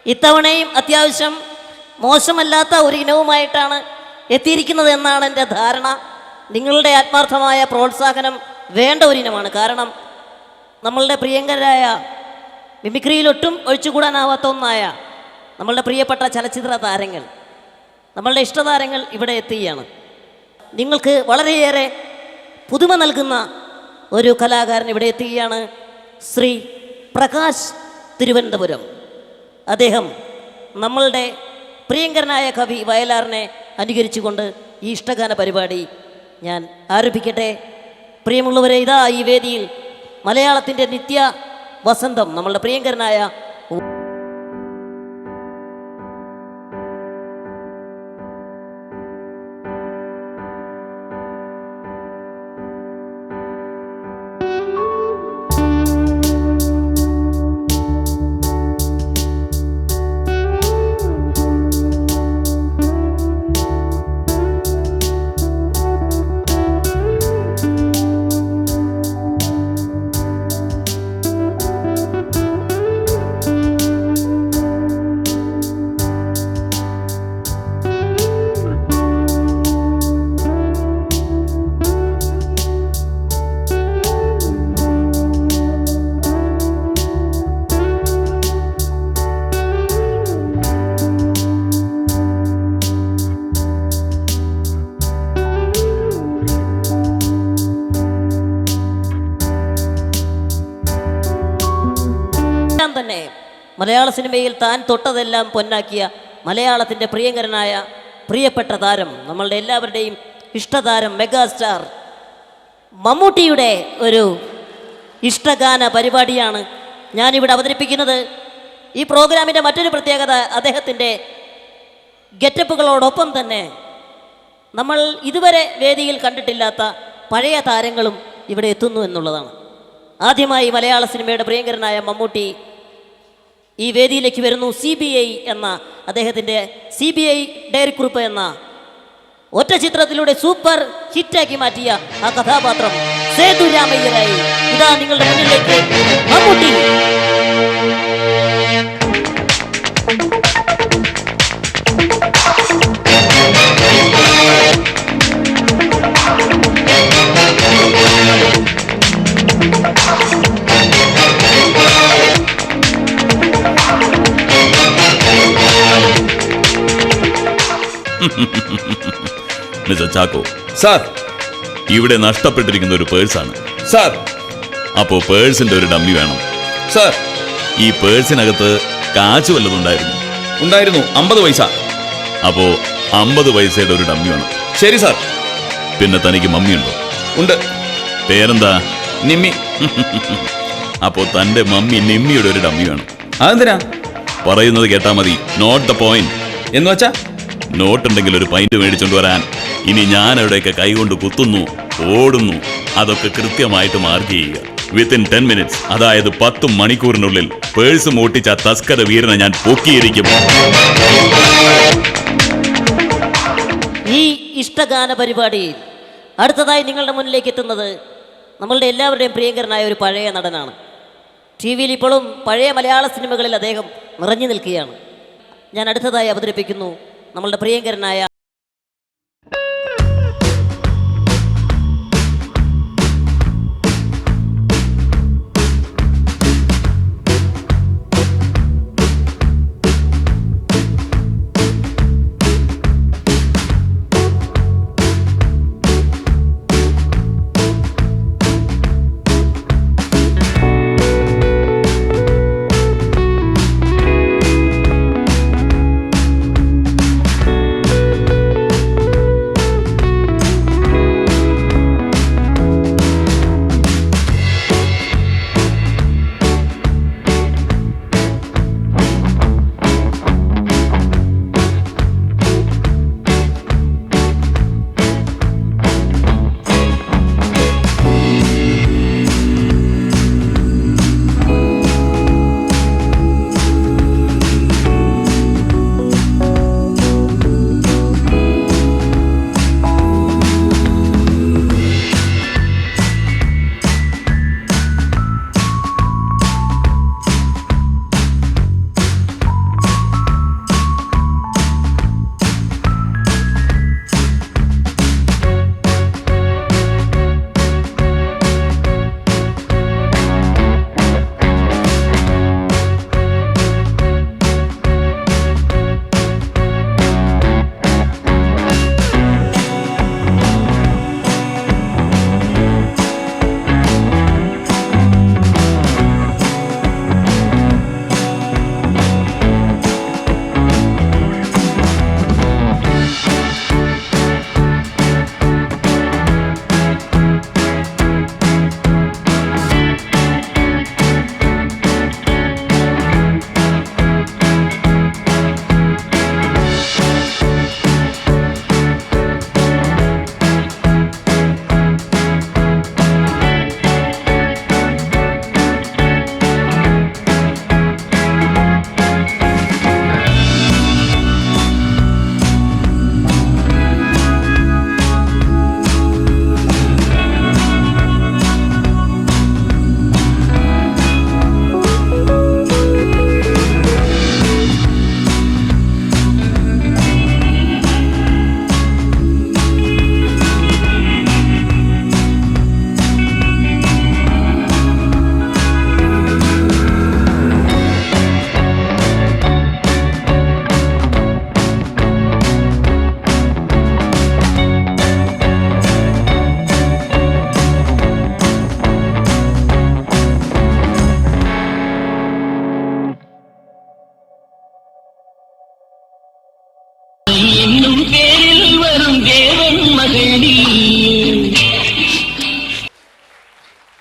ഇത്തവണയും അത്യാവശ്യം മോശമല്ലാത്ത ഒരു ഇനവുമായിട്ടാണ് എത്തിയിരിക്കുന്നത് എന്നാണ് എൻ്റെ ധാരണ. നിങ്ങളുടെ ആത്മാർത്ഥമായ പ്രോത്സാഹനം വേണ്ട ഒരു ഇനമാണ്. കാരണം നമ്മളുടെ പ്രിയങ്കരായ മിമിക്രിയിലൊട്ടും ഒഴിച്ചുകൂടാനാവാത്ത ഒന്നായ നമ്മളുടെ പ്രിയപ്പെട്ട ചലച്ചിത്ര താരങ്ങൾ, നമ്മളുടെ ഇഷ്ടതാരങ്ങൾ ഇവിടെ എത്തുകയാണ്. നിങ്ങൾക്ക് വളരെയേറെ പുതുമ നൽകുന്ന ഒരു കലാകാരൻ ഇവിടെ എത്തുകയാണ്. ശ്രീ പ്രകാശ് തിരുവനന്തപുരം. അദ്ദേഹം നമ്മളുടെ പ്രിയങ്കരനായ കവി വയലാറിനെ അനുകരിച്ചുകൊണ്ട് ഈ ഇഷ്ടഗാന പരിപാടി ഞാൻ ആരംഭിക്കട്ടെ. പ്രിയമുള്ളവരെ, ഇതാ ഈ വേദിയിൽ മലയാളത്തിൻ്റെ നിത്യ വസന്തം നമ്മളുടെ പ്രിയങ്കരനായ തന്നെ മലയാള സിനിമയിൽ താൻ തൊട്ടതെല്ലാം പൊന്നാക്കിയ മലയാളത്തിൻ്റെ പ്രിയങ്കരനായ പ്രിയപ്പെട്ട താരം, നമ്മളുടെ എല്ലാവരുടെയും ഇഷ്ടതാരം മെഗാസ്റ്റാർ മമ്മൂട്ടിയുടെ ഒരു ഇഷ്ടഗാന പരിപാടിയാണ് ഞാനിവിടെ അവതരിപ്പിക്കുന്നത്. ഈ പ്രോഗ്രാമിൻ്റെ മറ്റൊരു പ്രത്യേകത അദ്ദേഹത്തിൻ്റെ ഗെറ്റപ്പുകളോടൊപ്പം തന്നെ നമ്മൾ ഇതുവരെ വേദിയിൽ കണ്ടിട്ടില്ലാത്ത പഴയ താരങ്ങളും ഇവിടെ എത്തുന്നു എന്നുള്ളതാണ്. ആദ്യമായി മലയാള സിനിമയുടെ പ്രിയങ്കരനായ മമ്മൂട്ടി ഈ വേദിയിലേക്ക് വരുന്നു. CBI എന്ന അദ്ദേഹത്തിൻ്റെ CBI ഡയറിക്കുറിപ്പ് എന്ന ഒറ്റ ചിത്രത്തിലൂടെ സൂപ്പർ ഹിറ്റാക്കി മാറ്റിയ ആ കഥാപാത്രം സേതുരാമയ്യരായി ഇതാ നിങ്ങളുടെ മുന്നിലേക്ക് മമ്മൂട്ടി. മിസ്റ്റർ ചാക്കോ സാർ, ഇവിടെ നഷ്ടപ്പെട്ടിരിക്കുന്ന ഒരു പേഴ്സാണ് സാർ. അപ്പോ പേഴ്സിന്റെ ഒരു ഡമ്മി വേണം സാർ, ഈ പേഴ്സിനകത്ത് കാശ് വല്ലതുണ്ടായിരുന്നു? ഉണ്ടായിരുന്നു 50 പൈസ. അപ്പോ 50 പൈസയുടെ ഒരു ഡമ്മി വേണം. ശരി സാർ. പിന്നെ തനിക്ക് മമ്മിയുണ്ടോ? ഉണ്ട്. പേരെന്താ? നിമ്മി. അപ്പോ തന്റെ മമ്മി നിമ്മിയുടെ ഒരു ഡമ്മി വേണം. അതെന്തിനാ? പറയുന്നത് കേട്ടാ മതി. Note the point. എന്ന് വെച്ചാ? നോട്ടുണ്ടെങ്കിൽ ഒരു പൈന്റ് മേടിച്ചോണ്ട് വരാൻ. ഇനി ഞാൻ അവിടെയൊക്കെ കൈകൊണ്ട് കുത്തുന്നു, ഓടുന്നു, അതൊക്കെ കൃത്യമായിട്ട് മാർക്ക് ചെയ്യുക. വിത്തിൻ 10 മിനിറ്റ്സ്, അതായത് 10 മണിക്കൂറിനുള്ളിൽ പേഴ്സ് മോട്ടിച്ച തസ്കര വീരനെ ഞാൻ പൊക്കിയിരിക്കും. ഈ ഇഷ്ടഗാന പരിപാടിയിൽ അടുത്തതായി നിങ്ങളുടെ മുന്നിലേക്ക് എത്തുന്നത് നമ്മളുടെ എല്ലാവരുടെയും പ്രിയങ്കരനായ ഒരു പഴയ നടനാണ്. TV-യിൽ ഇപ്പോഴും പഴയ മലയാള സിനിമകളിൽ അദ്ദേഹം നിറഞ്ഞു നിൽക്കുകയാണ്. ഞാൻ അടുത്തതായി അവതരിപ്പിക്കുന്നു നമ്മളുടെ പ്രിയങ്കരനായ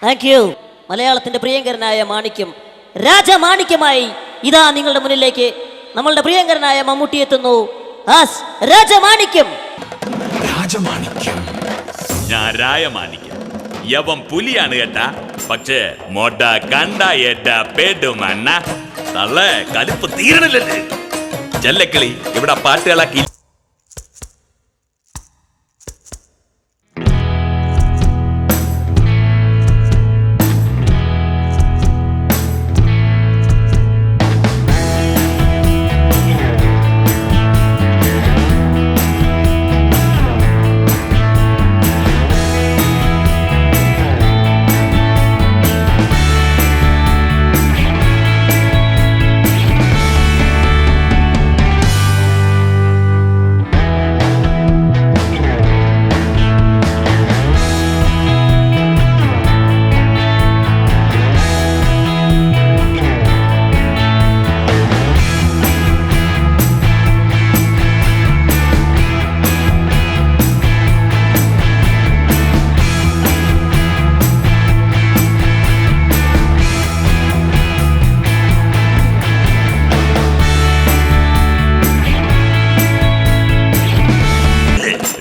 താങ്ക് യു. മലയാളത്തിന്റെ പ്രിയങ്കരനായ മാണിക്യം, രാജമാണിക്യമായി ഇതാ നിങ്ങളുടെ മുന്നിലേക്ക് നമ്മളുടെ പ്രിയങ്കരനായ മമ്മൂട്ടി എത്തുന്നു. ആസ് രാജമാണിക്യം. ഞാൻ രായമാണിക്യം. യവൻ പുലിയാണ് കേട്ടാ, പക്ഷേ മൊട കണ്ട ഏട്ട പേടുമണ്ണ തള്ള കലിപ്പ് തീരണല്ലേ. ചെല്ലക്കിളി ഇവിടെ പാട്ടുകളാക്കി.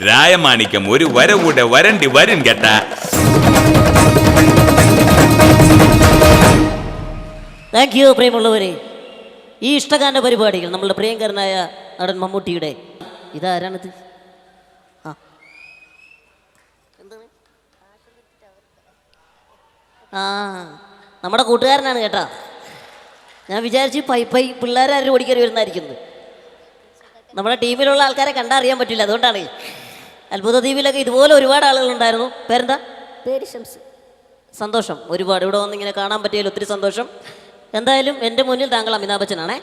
രായമാണിക്യം ഒരു വരവൂടെ വരണ്ടി വരും കേട്ടാ. താങ്ക് യു പ്രിയമുള്ളവരെ. ഈ ഇഷ്ടഗാന പരിപാടികൾ നമ്മളുടെ പ്രിയങ്കരനായ നടൻ മമ്മൂട്ടിയുടെ ഇതാരാണിത്? ആ നമ്മുടെ കൂട്ടുകാരനാണ് കേട്ടാ. ഞാൻ വിചാരിച്ച് പൈ പിള്ളേരാരും ഓടിക്കറി വരുന്നതായിരിക്കുന്നത്. നമ്മുടെ ടീമിലുള്ള ആൾക്കാരെ കണ്ടറിയാൻ പറ്റില്ല, അതുകൊണ്ടാണ്. അത്ഭുത ദ്വീപിലൊക്കെ ഇതുപോലെ ഒരുപാട് ആളുകളുണ്ടായിരുന്നു. പേരെന്താ? പേര് ഷംസ്. സന്തോഷം, ഒരുപാട് ഇവിടെ വന്ന് ഇങ്ങനെ കാണാൻ പറ്റിയതിൽ ഒത്തിരി സന്തോഷം. എന്തായാലും എൻ്റെ മുന്നിൽ താങ്കൾ അമിതാഭ് ബച്ചനാണേ.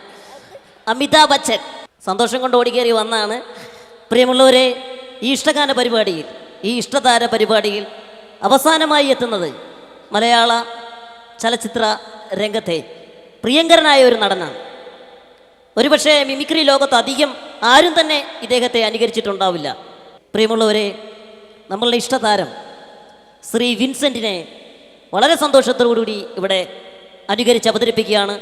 അമിതാഭ് ബച്ചൻ സന്തോഷം കൊണ്ട് ഓടിക്കേറി വന്നാണ്. പ്രിയമുള്ളവരെ, ഈ ഇഷ്ടഗാന പരിപാടിയിൽ, ഈ ഇഷ്ടതാര പരിപാടിയിൽ അവസാനമായി എത്തുന്നത് മലയാള ചലച്ചിത്ര രംഗത്തെ പ്രിയങ്കരനായ ഒരു നടനാണ്. ഒരുപക്ഷെ മിമിക്രി ലോകത്ത് അധികം ആരും തന്നെ ഇദ്ദേഹത്തെ അനുകരിച്ചിട്ടുണ്ടാവില്ല. പ്രിയമുള്ളവരെ, നമ്മളുടെ ഇഷ്ടതാരം ശ്രീ വിൻസെൻറ്റിനെ വളരെ സന്തോഷത്തോടുകൂടി ഇവിടെ അനുകരിച്ച് അവതരിപ്പിക്കുകയാണ്.